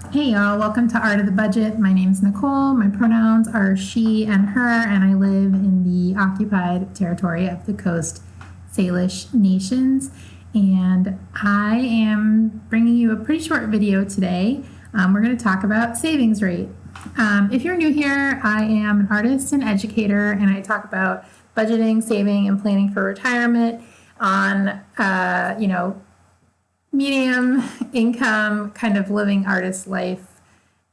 Hey y'all, welcome to Art of the Budget. My name's Nicole. My pronouns are she and her, and I live in the occupied territory of the Coast Salish Nations. And I am bringing you a pretty short video today. We're going to talk about savings rate. If you're new here, I am an artist and educator, and I talk about budgeting, saving, and planning for retirement on, medium income kind of living artist life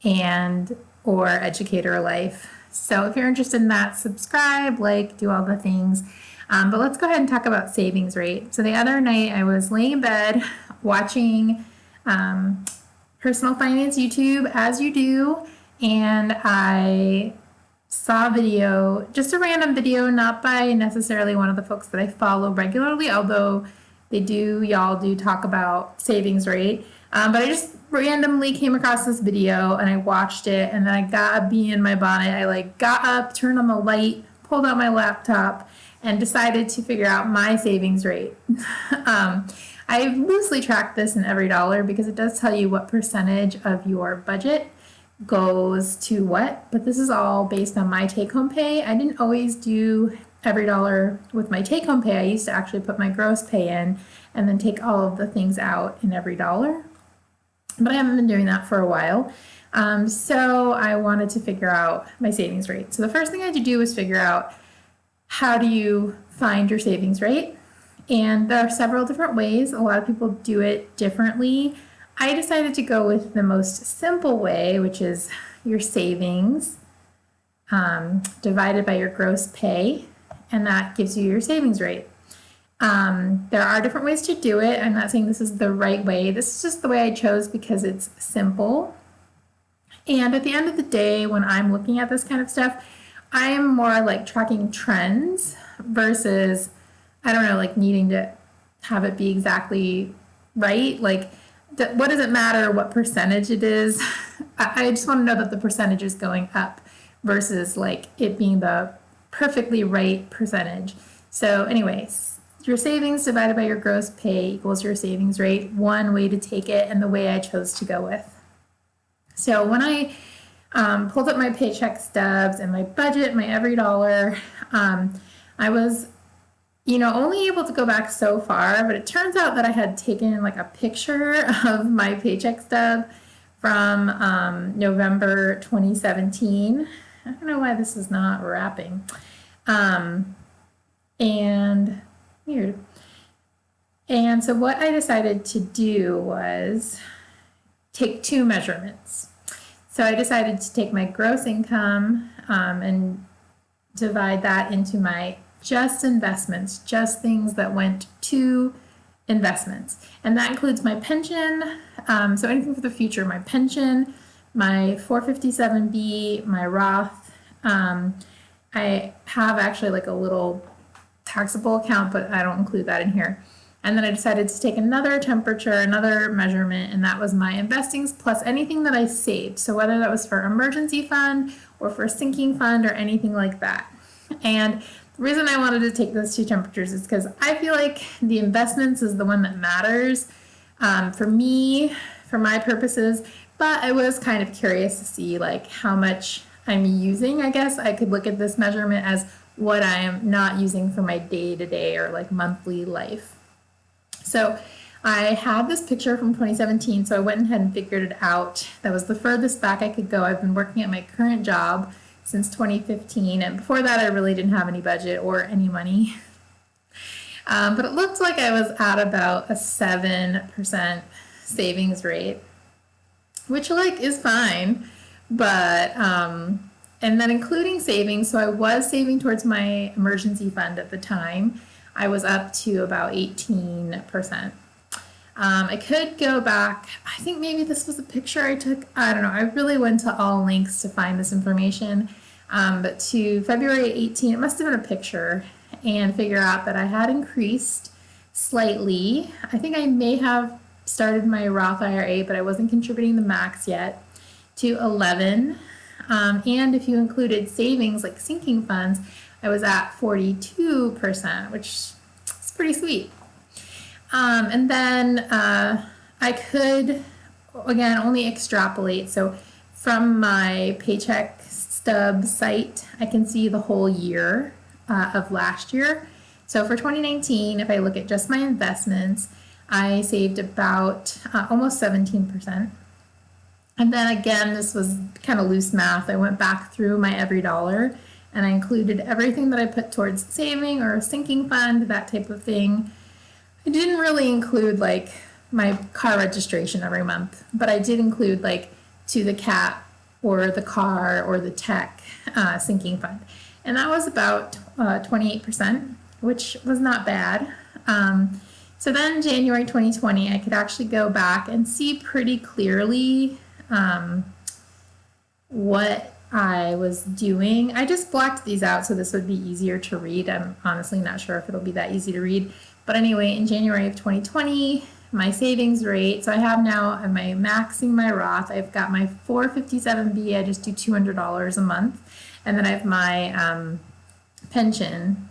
and or educator life. So if you're interested in that, subscribe, like, do all the things. But let's go ahead and talk about savings rate. So the other night I was laying in bed watching personal finance YouTube, as you do, and I saw a video, just a random video, not by necessarily one of the folks that I follow regularly, although y'all do talk about savings rate. But I just randomly came across this video and I watched it, and then I got a bee in my bonnet. I got up, turned on the light, pulled out my laptop, and decided to figure out my savings rate. I loosely tracked this in f.i.r.e because it does tell you what percentage of your budget goes to what, but this is all based on my take-home pay. I didn't always do f.i.r.e with my take-home pay. I used to actually put my gross pay in and then take all of the things out in f.i.r.e, but I haven't been doing that for a while. So I wanted to figure out my savings rate. So the first thing I had to do was figure out, how do you find your savings rate? And there are several different ways. A lot of people do it differently. I decided to go with the most simple way, which is your savings divided by your gross pay, and that gives you your savings rate. There are different ways to do it. I'm not saying this is the right way. This is just the way I chose because it's simple. And at the end of the day, when I'm looking at this kind of stuff, I'm more like tracking trends versus, I don't know, like needing to have it be exactly right. Like, what does it matter what percentage it is? I just want to know that the percentage is going up versus like it being the perfectly right percentage. So anyways, your savings divided by your gross pay equals your savings rate. One way to take it, and the way I chose to go with. So when I pulled up my paycheck stubs and my budget, my f.i.r.e, I was only able to go back so far, but it turns out that I had taken like a picture of my paycheck stub from November 2017. I don't know why this is not wrapping. And weird. And so what I decided to do was take two measurements. So I decided to take my gross income and divide that into my just investments, just things that went to investments. And that includes my pension, so anything for the future, my pension, my 457B, my Roth. I have actually like a little taxable account, but I don't include that in here. And then I decided to take another temperature, another measurement, and that was my investings plus anything that I saved. So whether that was for emergency fund or for a sinking fund or anything like that. And the reason I wanted to take those two temperatures is because I feel like the investments is the one that matters for me, for my purposes, but I was kind of curious to see like how much I'm using. I guess I could look at this measurement as what I am not using for my day-to-day or like monthly life. So I had this picture from 2017, so I went ahead and figured it out. That was the furthest back I could go. I've been working at my current job since 2015, and before that I really didn't have any budget or any money. But it looked like I was at about a 7% savings rate, which like is fine, but and then including savings, so I was saving towards my emergency fund at the time. I was up to about 18%. I could go back, I think maybe this was a picture I took, I don't know, I really went to all links to find this information, but to February 18, it must have been a picture, and figure out that I had increased slightly. I think I may have started my Roth IRA, but I wasn't contributing the max yet, to 11, and if you included savings like sinking funds, I was at 42%, which is pretty sweet. And then I could again, only extrapolate. So from my paycheck stub site, I can see the whole year of last year. So for 2019, if I look at just my investments, I saved about almost 17%. And then again, this was kind of loose math. I went back through my every dollar and I included everything that I put towards saving or sinking fund, that type of thing. I didn't really include like my car registration every month, but I did include like to the cat or the car or the tech sinking fund. And that was about 28%, which was not bad. So then January 2020, I could actually go back and see pretty clearly what I was doing. I just blocked these out so this would be easier to read. I'm honestly not sure if it'll be that easy to read. But anyway, in January of 2020, my savings rate, so I have now, am I maxing my Roth? I've got my 457B, I just do $200 a month. And then I have my pension.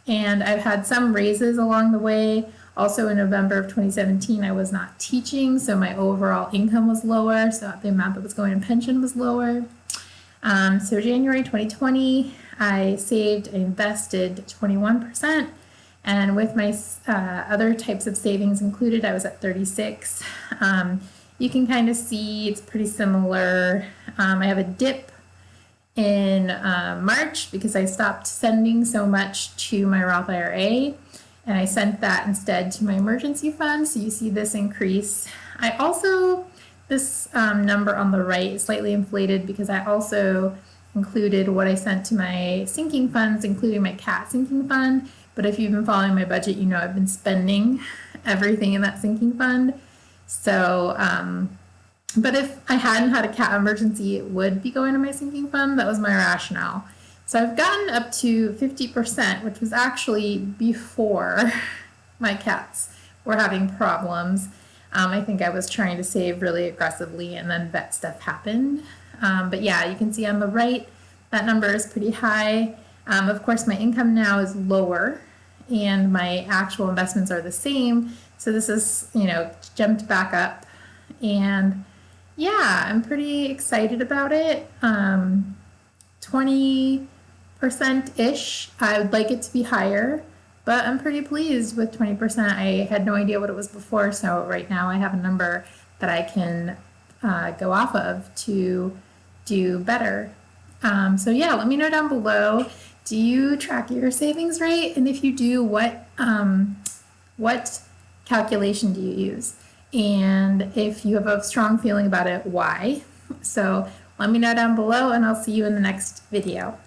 And I've had some raises along the way. Also in November of 2017, I was not teaching, so my overall income was lower, so the amount that was going in pension was lower. So January 2020, I saved and invested 21%, and with my other types of savings included, I was at 36. You can kind of see it's pretty similar. I have a dip in March because I stopped sending so much to my Roth IRA. And I sent that instead to my emergency fund. So you see this increase. I also, this number on the right is slightly inflated because I also included what I sent to my sinking funds, including my cat sinking fund. But if you've been following my budget, you know I've been spending everything in that sinking fund. So, but if I hadn't had a cat emergency, it would be going to my sinking fund. That was my rationale. So I've gotten up to 50%, which was actually before my cats were having problems. I think I was trying to save really aggressively and then vet stuff happened. But yeah, you can see on the right, that number is pretty high. Of course, my income now is lower and my actual investments are the same. So this is, you know, jumped back up. And yeah, I'm pretty excited about it. 20%-ish. I would like it to be higher, but I'm pretty pleased with 20%. I had no idea what it was before, so right now I have a number that I can go off of to do better. So yeah, let me know down below. Do you track your savings rate? And if you do, what calculation do you use? And if you have a strong feeling about it, why? So let me know down below and I'll see you in the next video.